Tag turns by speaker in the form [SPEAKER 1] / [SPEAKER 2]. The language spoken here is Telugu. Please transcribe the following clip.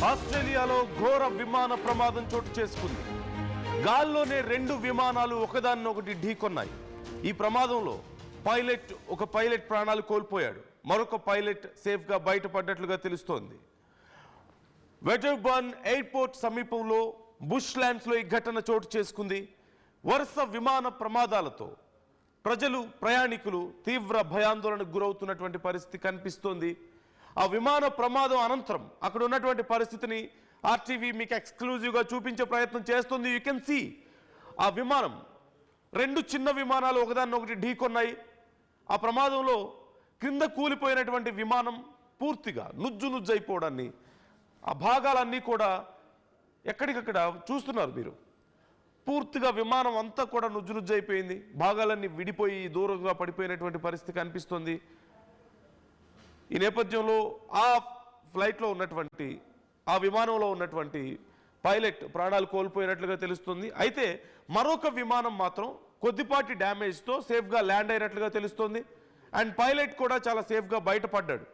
[SPEAKER 1] ఆస్ట్రేలియాలో ఘోర విమాన ప్రమాదం చోటు చేసుకుంది. గాల్లోనే 2 విమానాలు ఒకదాన్నొకటి ఢీకొన్నాయి. ఈ ప్రమాదంలో ఒక పైలట్ ప్రాణాలు కోల్పోయాడు. మరొక పైలట్ సేఫ్గా బయటపడ్డట్లుగా తెలుస్తోంది. వెటర్బర్న్ ఎయిర్పోర్ట్ సమీపంలో బుష్ ల్యాండ్స్లో ఈ ఘటన చోటు చేసుకుంది. వరుస విమాన ప్రమాదాలతో ప్రయాణికులు తీవ్ర భయాందోళనకు గురవుతున్నటువంటి పరిస్థితి కనిపిస్తోంది. ఆ విమాన ప్రమాదం అనంతరం అక్కడ ఉన్నటువంటి పరిస్థితిని ఆర్టీవీ మీకు ఎక్స్క్లూజివ్గా చూపించే ప్రయత్నం చేస్తుంది. యూ కెన్ సీ ఆ విమానం 2 చిన్న విమానాలు ఒకదాన్నొకటి ఢీకొన్నాయి. ఆ ప్రమాదంలో క్రింద కూలిపోయినటువంటి విమానం పూర్తిగా నుజ్జైపోవడాన్ని, ఆ భాగాలన్నీ కూడా ఎక్కడికక్కడ చూస్తున్నారు మీరు. పూర్తిగా విమానం అంతా కూడా నుజ్జైపోయింది. భాగాలన్నీ విడిపోయి దూరంగా పడిపోయినటువంటి పరిస్థితి కనిపిస్తుంది. ఈ నేపథ్యంలో ఆ ఫ్లైట్లో ఉన్నటువంటి ఆ విమానంలో ఉన్నటువంటి పైలట్ ప్రాణాలు కోల్పోయినట్లుగా తెలుస్తుంది. అయితే మరొక విమానం మాత్రం కొద్దిపాటి డ్యామేజ్తో సేఫ్గా ల్యాండ్ అయినట్లుగా తెలుస్తుంది. అండ్ పైలట్ కూడా చాలా సేఫ్గా బయటపడ్డాడు.